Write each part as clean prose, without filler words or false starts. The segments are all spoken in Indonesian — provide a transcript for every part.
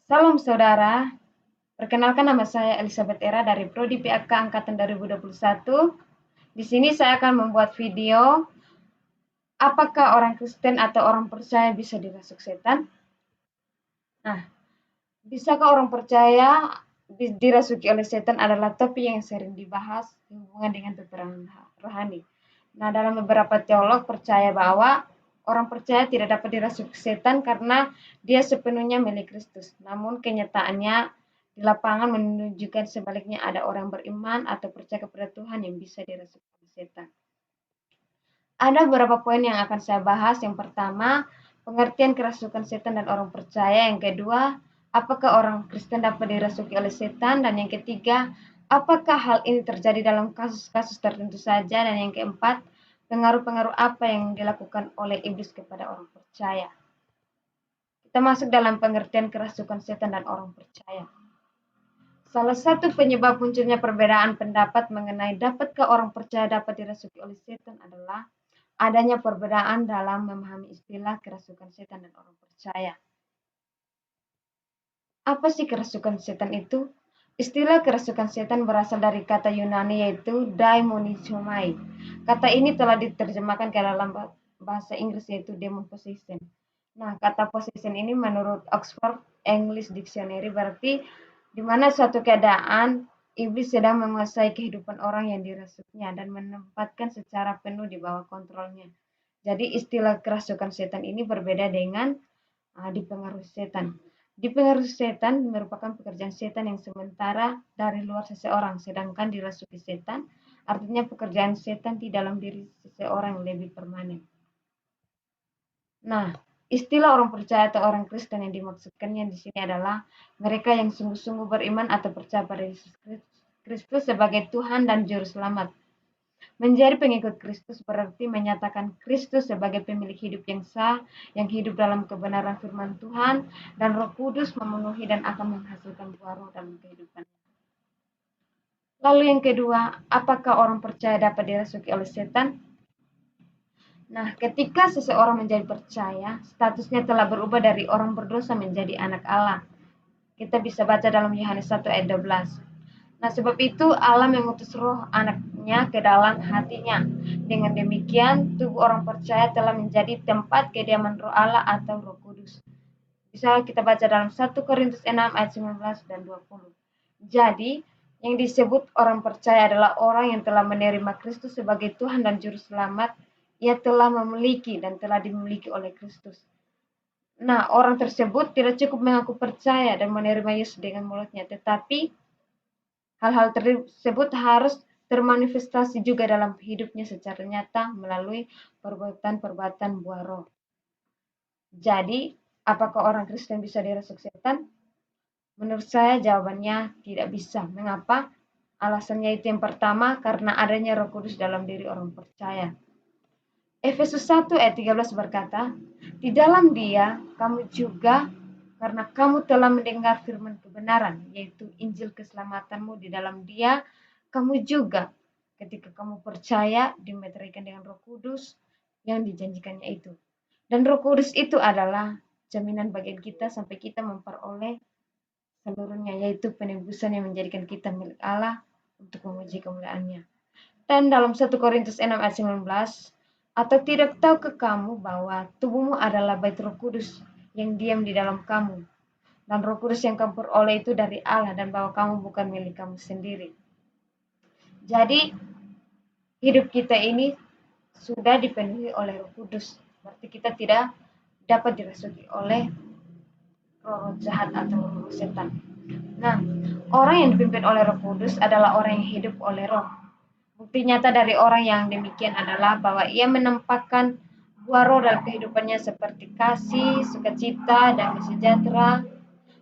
Salam saudara, perkenalkan nama saya Elizabeth Era dari Prodi PAK Angkatan 2021. Di sini saya akan membuat video, apakah orang Kristen atau orang percaya bisa dirasuk setan? Nah, bisakah orang percaya dirasuki oleh setan adalah topik yang sering dibahas hubungan dengan peperangan rohani. Nah, dalam beberapa teolog percaya bahwa orang percaya tidak dapat dirasuki setan karena dia sepenuhnya milik Kristus. Namun kenyataannya di lapangan menunjukkan sebaliknya, ada orang beriman atau percaya kepada Tuhan yang bisa dirasuki oleh setan. Ada beberapa poin yang akan saya bahas. Yang pertama, pengertian kerasukan setan dan orang percaya. Yang kedua, apakah orang Kristen dapat dirasuki oleh setan? Dan yang ketiga, apakah hal ini terjadi dalam kasus-kasus tertentu saja? Dan yang keempat, pengaruh-pengaruh apa yang dilakukan oleh iblis kepada orang percaya? Kita masuk dalam pengertian kerasukan setan dan orang percaya. Salah satu penyebab munculnya perbedaan pendapat mengenai dapatkah orang percaya dapat dirasuki oleh setan adalah adanya perbedaan dalam memahami istilah kerasukan setan dan orang percaya. Apa sih kerasukan setan itu? Istilah kerasukan setan berasal dari kata Yunani yaitu daimonizomai. Kata ini telah diterjemahkan ke dalam bahasa Inggris yaitu demon possession. Nah, kata possession ini menurut Oxford English Dictionary berarti di mana suatu keadaan iblis sedang menguasai kehidupan orang yang dirasuknya dan menempatkan secara penuh di bawah kontrolnya. Jadi istilah kerasukan setan ini berbeda dengan dipengaruhi setan. Dipengaruhi setan merupakan pekerjaan setan yang sementara dari luar seseorang, sedangkan dirasuki setan artinya pekerjaan setan di dalam diri seseorang yang lebih permanen. Nah, istilah orang percaya atau orang Kristen yang dimaksudkannya di sini adalah mereka yang sungguh-sungguh beriman atau percaya pada Yesus Kristus sebagai Tuhan dan Juru Selamat. Menjadi pengikut Kristus berarti menyatakan Kristus sebagai pemilik hidup yang sah, yang hidup dalam kebenaran firman Tuhan, dan Roh Kudus memenuhi dan akan menghasilkan buah roh dalam kehidupan. Lalu yang kedua, apakah orang percaya dapat dirasuki oleh setan? Nah, ketika seseorang menjadi percaya, statusnya telah berubah dari orang berdosa menjadi anak Allah. Kita bisa baca dalam Yohanes 1 ayat 12. Nah, sebab itu Allah mengutus roh anaknya ke dalam hatinya. Dengan demikian, tubuh orang percaya telah menjadi tempat kediaman roh Allah atau Roh Kudus. Bisa kita baca dalam 1 Korintus 6 ayat 19 dan 20. Jadi, yang disebut orang percaya adalah orang yang telah menerima Kristus sebagai Tuhan dan Juru Selamat. Ia telah memiliki dan telah dimiliki oleh Kristus. Nah, orang tersebut tidak cukup mengaku percaya dan menerima Yesus dengan mulutnya, tetapi hal-hal tersebut harus termanifestasi juga dalam hidupnya secara nyata melalui perbuatan-perbuatan buah roh. Jadi, apakah orang Kristen bisa dirasuk setan? Menurut saya jawabannya tidak bisa. Mengapa? Alasannya itu yang pertama, karena adanya Roh Kudus dalam diri orang percaya. Efesus 1 ayat 13 berkata, di dalam Dia kamu juga, karena kamu telah mendengar firman kebenaran, yaitu Injil keselamatanmu, di dalam Dia kamu juga ketika kamu percaya dimeterikan dengan Roh Kudus yang dijanjikannya itu. Dan Roh Kudus itu adalah jaminan bagian kita sampai kita memperoleh seluruhnya, yaitu penebusan yang menjadikan kita milik Allah untuk memuji kemuliaannya. Dan dalam 1 Korintus 6 ayat 19, atau tidak tahukah kamu bahwa tubuhmu adalah bait Roh Kudus yang diam di dalam kamu, dan Roh Kudus yang kamu peroleh itu dari Allah, dan bahwa kamu bukan milik kamu sendiri. Jadi hidup kita ini sudah dipenuhi oleh Roh Kudus, berarti kita tidak dapat dirasuki oleh roh jahat atau roh setan. Nah, orang yang dipimpin oleh Roh Kudus adalah orang yang hidup oleh Roh. Bukti nyata dari orang yang demikian adalah bahwa ia menempatkan buah roh dalam kehidupannya seperti kasih, sukacita, damai sejahtera,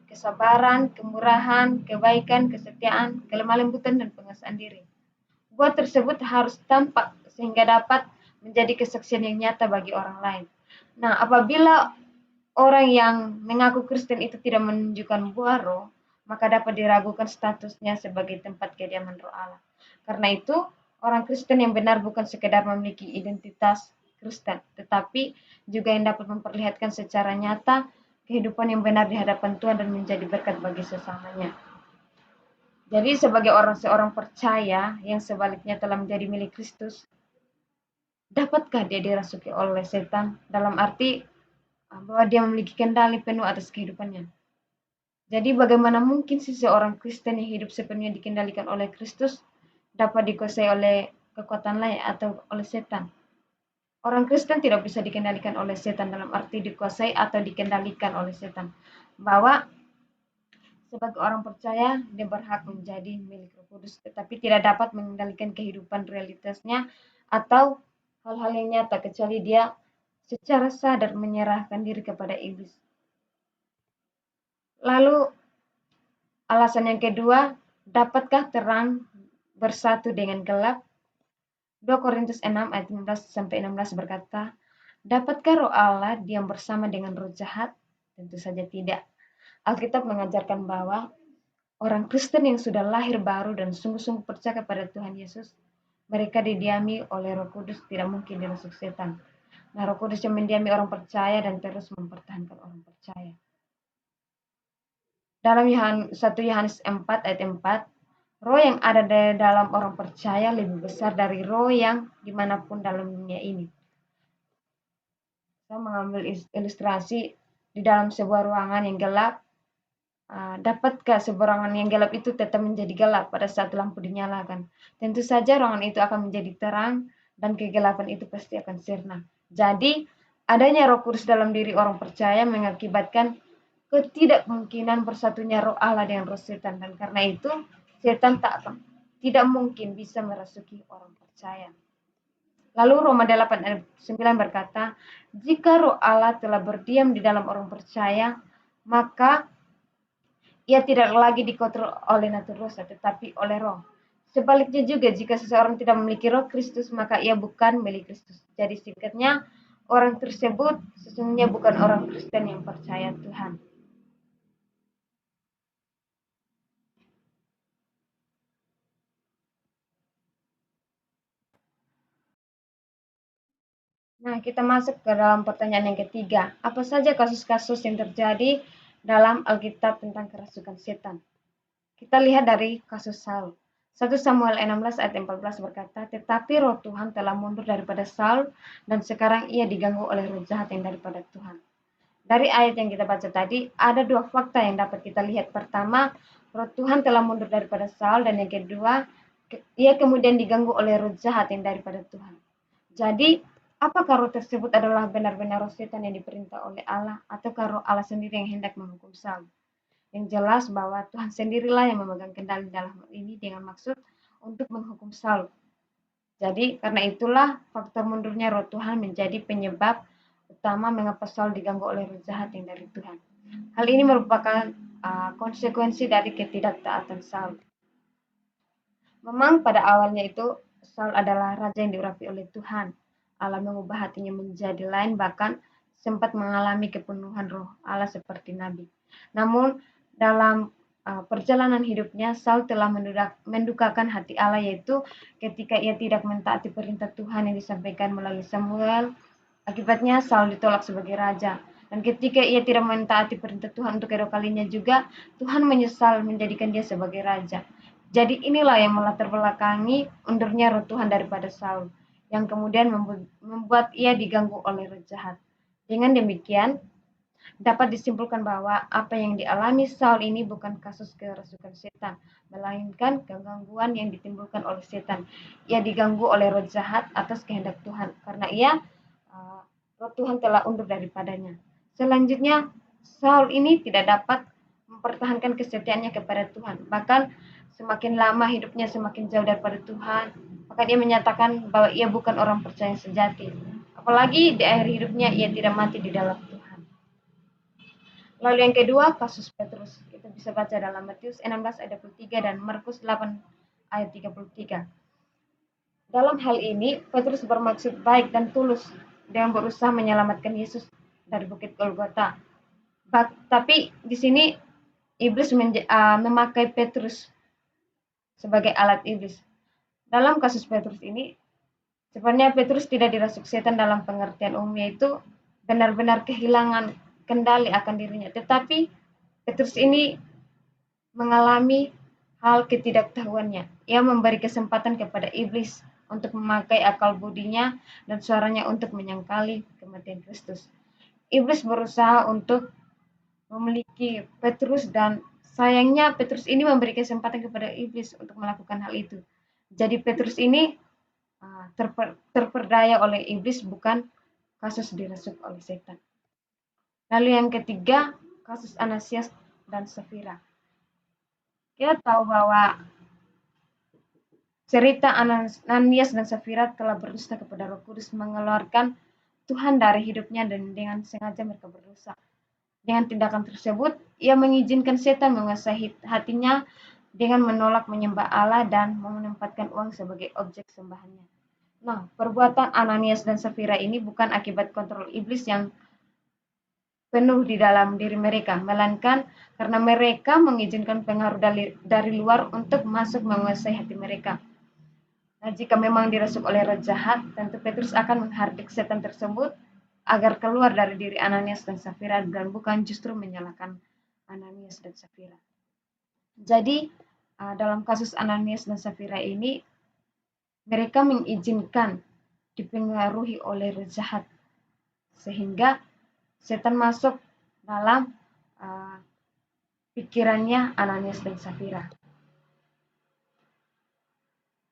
kesabaran, kemurahan, kebaikan, kesetiaan, kelemah lembutan, dan penguasaan diri. Buah tersebut harus tampak sehingga dapat menjadi kesaksian yang nyata bagi orang lain. Nah, apabila orang yang mengaku Kristen itu tidak menunjukkan buah roh, maka dapat diragukan statusnya sebagai tempat kediaman roh Allah. Karena itu, orang Kristen yang benar bukan sekedar memiliki identitas Kristen, tetapi juga yang dapat memperlihatkan secara nyata kehidupan yang benar di hadapan Tuhan dan menjadi berkat bagi sesamanya. Jadi sebagai seorang percaya yang sebaliknya telah menjadi milik Kristus, dapatkah dia dirasuki oleh setan? Dalam arti bahwa dia memiliki kendali penuh atas kehidupannya. Jadi bagaimana mungkin seorang Kristen yang hidup sepenuhnya dikendalikan oleh Kristus dapat dikuasai oleh kekuatan lain atau oleh setan? Orang Kristen tidak bisa dikendalikan oleh setan dalam arti dikuasai atau dikendalikan oleh setan. Bahwa sebagai orang percaya, dia berhak menjadi milik Roh Kudus, tetapi tidak dapat mengendalikan kehidupan realitasnya atau hal-hal yang nyata, kecuali dia secara sadar menyerahkan diri kepada iblis. Lalu, alasan yang kedua, dapatkah terang bersatu dengan gelap? 2 Korintus 6 ayat 15-16 berkata, dapatkah roh Allah diam bersama dengan roh jahat? Tentu saja tidak. Alkitab mengajarkan bahwa orang Kristen yang sudah lahir baru dan sungguh-sungguh percaya kepada Tuhan Yesus, mereka didiami oleh Roh Kudus, tidak mungkin dirasuk setan. Nah, Roh Kudus yang mendiami orang percaya dan terus mempertahankan orang percaya. Dalam 1 Yohanes 4 ayat 4, roh yang ada di dalam orang percaya lebih besar dari roh yang dimanapun dalam dunia ini. Saya mengambil ilustrasi di dalam sebuah ruangan yang gelap. Dapatkah sebuah ruangan yang gelap itu tetap menjadi gelap pada saat lampu dinyalakan? Tentu saja ruangan itu akan menjadi terang dan kegelapan itu pasti akan sirna. Jadi, adanya Roh Kudus dalam diri orang percaya mengakibatkan ketidakmungkinan bersatunya roh Allah dengan roh setan, dan karena itu setan tidak mungkin bisa merasuki orang percaya. Lalu Roma 8 ayat 9 berkata, jika roh Allah telah berdiam di dalam orang percaya, maka ia tidak lagi dikontrol oleh nafsu dosa, tetapi oleh roh. Sebaliknya juga, jika seseorang tidak memiliki roh Kristus, maka ia bukan milik Kristus. Jadi singkatnya, orang tersebut sesungguhnya bukan orang Kristen yang percaya Tuhan. Nah, kita masuk ke dalam pertanyaan yang ketiga. Apa saja kasus-kasus yang terjadi dalam Alkitab tentang kerasukan setan? Kita lihat dari kasus Saul. 1 Samuel 16 ayat 14 berkata, tetapi roh Tuhan telah mundur daripada Saul dan sekarang ia diganggu oleh roh jahat yang daripada Tuhan. Dari ayat yang kita baca tadi, ada dua fakta yang dapat kita lihat. Pertama, roh Tuhan telah mundur daripada Saul, dan yang kedua, ia kemudian diganggu oleh roh jahat yang daripada Tuhan. Jadi, apakah roh tersebut adalah benar-benar roh setan yang diperintah oleh Allah, ataukah roh Allah sendiri yang hendak menghukum Saul? Yang jelas bahwa Tuhan sendirilah yang memegang kendali dalam hal ini dengan maksud untuk menghukum Saul. Jadi karena itulah faktor mundurnya roh Tuhan menjadi penyebab utama mengapa Saul diganggu oleh roh jahat yang dari Tuhan. Hal ini merupakan konsekuensi dari ketidaktaatan Saul. Memang pada awalnya itu Saul adalah raja yang diurapi oleh Tuhan. Allah mengubah hatinya menjadi lain, bahkan sempat mengalami kepenuhan roh Allah seperti nabi. Namun dalam perjalanan hidupnya, Saul telah mendukakan hati Allah, yaitu ketika ia tidak mentaati perintah Tuhan yang disampaikan melalui Samuel. Akibatnya Saul ditolak sebagai raja. Dan ketika ia tidak mentaati perintah Tuhan untuk kedua kalinya juga, Tuhan menyesal menjadikan dia sebagai raja. Jadi inilah yang melatar belakangi undurnya roh Tuhan daripada Saul, yang kemudian membuat ia diganggu oleh roh jahat. Dengan demikian, dapat disimpulkan bahwa apa yang dialami Saul ini bukan kasus kerasukan setan, melainkan kegangguan yang ditimbulkan oleh setan. Ia diganggu oleh roh jahat atas kehendak Tuhan, karena roh Tuhan telah undur daripadanya. Selanjutnya, Saul ini tidak dapat mempertahankan kesetiaannya kepada Tuhan. Bahkan semakin lama hidupnya semakin jauh daripada Tuhan, maka dia menyatakan bahwa ia bukan orang percaya sejati. Apalagi di akhir hidupnya ia tidak mati di dalam Tuhan. Lalu yang kedua, kasus Petrus. Kita bisa baca dalam Matius 16 ayat 23 dan Markus 8 ayat 33. Dalam hal ini, Petrus bermaksud baik dan tulus dengan berusaha menyelamatkan Yesus dari bukit Golgota. Tapi di sini iblis memakai Petrus sebagai alat iblis. Dalam kasus Petrus ini, sebenarnya Petrus tidak dirasuk setan dalam pengertian umum, yaitu benar-benar kehilangan kendali akan dirinya. Tetapi Petrus ini mengalami hal ketidaktahuannya. Ia memberi kesempatan kepada iblis untuk memakai akal budinya dan suaranya untuk menyangkali kematian Kristus. Iblis berusaha untuk memiliki Petrus dan sayangnya Petrus ini memberi kesempatan kepada iblis untuk melakukan hal itu. Jadi Petrus ini terperdaya oleh iblis, bukan kasus dirasuk oleh setan. Lalu yang ketiga, kasus Ananias dan Safira. Kita tahu bahwa cerita Ananias dan Safira telah berdusta kepada Roh Kudus, mengeluarkan Tuhan dari hidupnya, dan dengan sengaja mereka berdosa. Dengan tindakan tersebut, ia mengizinkan setan menguasai hatinya dengan menolak menyembah Allah dan menempatkan uang sebagai objek sembahannya. Nah, perbuatan Ananias dan Safira ini bukan akibat kontrol iblis yang penuh di dalam diri mereka, melainkan karena mereka mengizinkan pengaruh dari luar untuk masuk menguasai hati mereka. Nah, jika memang dirasuk oleh roh jahat, tentu Petrus akan menghardik setan tersebut agar keluar dari diri Ananias dan Safira, dan bukan justru menyalahkan Ananias dan Safira. Jadi, dalam kasus Ananias dan Safira ini, mereka mengizinkan dipengaruhi oleh roh jahat, sehingga setan masuk dalam pikirannya Ananias dan Safira.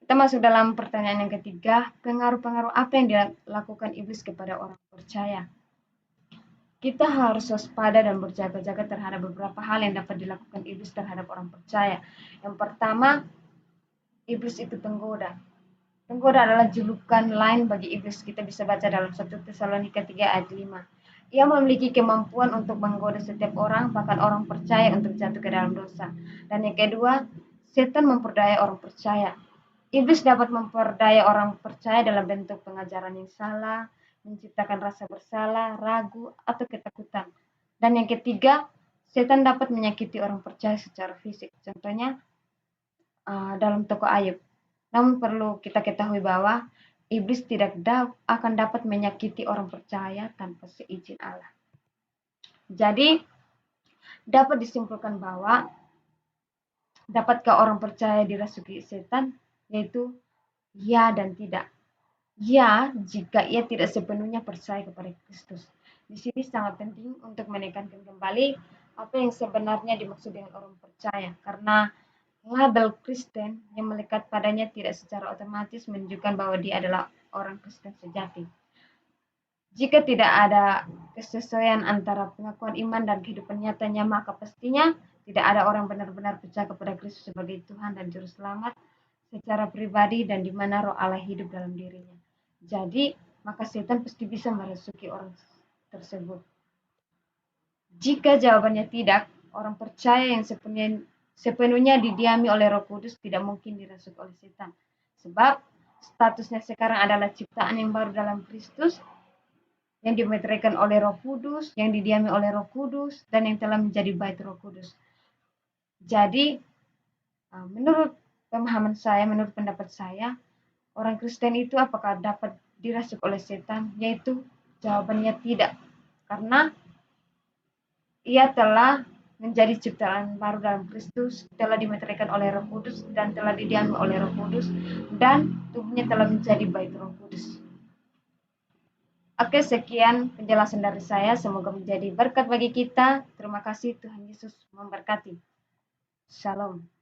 Kita masuk dalam pertanyaan yang ketiga, pengaruh-pengaruh apa yang dilakukan iblis kepada orang percaya? Kita harus waspada dan berjaga-jaga terhadap beberapa hal yang dapat dilakukan iblis terhadap orang percaya. Yang pertama, iblis itu penggoda. Penggoda adalah julukan lain bagi iblis. Kita bisa baca dalam 1 Tesalonika 3 ayat 5. Ia memiliki kemampuan untuk menggoda setiap orang, bahkan orang percaya, untuk jatuh ke dalam dosa. Dan yang kedua, setan memperdaya orang percaya. Iblis dapat memperdaya orang percaya dalam bentuk pengajaran yang salah, menciptakan rasa bersalah, ragu, atau ketakutan. Dan yang ketiga, setan dapat menyakiti orang percaya secara fisik. Contohnya dalam toko Ayub. Namun perlu kita ketahui bahwa iblis tidak akan dapat menyakiti orang percaya tanpa seizin Allah. Jadi, dapat disimpulkan bahwa dapatkah orang percaya dirasuki setan? Yaitu ya dan tidak. Ya, jika ia tidak sepenuhnya percaya kepada Kristus. Di sini sangat penting untuk menekankan kembali apa yang sebenarnya dimaksud dengan orang percaya, karena label Kristen yang melekat padanya tidak secara otomatis menunjukkan bahwa dia adalah orang Kristen sejati. Jika tidak ada kesesuaian antara pengakuan iman dan kehidupan nyatanya, maka pastinya tidak ada orang benar-benar percaya kepada Kristus sebagai Tuhan dan Juru Selamat secara pribadi dan di mana roh Allah hidup dalam dirinya. Jadi, maka setan pasti bisa merasuki orang tersebut. Jika jawabannya tidak, orang percaya yang sepenuhnya didiami oleh Roh Kudus tidak mungkin dirasuk oleh setan. Sebab statusnya sekarang adalah ciptaan yang baru dalam Kristus, yang dimeteraikan oleh Roh Kudus, yang didiami oleh Roh Kudus, dan yang telah menjadi bait Roh Kudus. Jadi, menurut pemahaman saya, menurut pendapat saya, orang Kristen itu apakah dapat dirasuk oleh setan? Yaitu jawabannya tidak. Karena ia telah menjadi ciptaan baru dalam Kristus, telah dimeteraikan oleh Roh Kudus, dan telah didiami oleh Roh Kudus, dan tubuhnya telah menjadi bait Roh Kudus. Oke, sekian penjelasan dari saya. Semoga menjadi berkat bagi kita. Terima kasih, Tuhan Yesus memberkati. Shalom.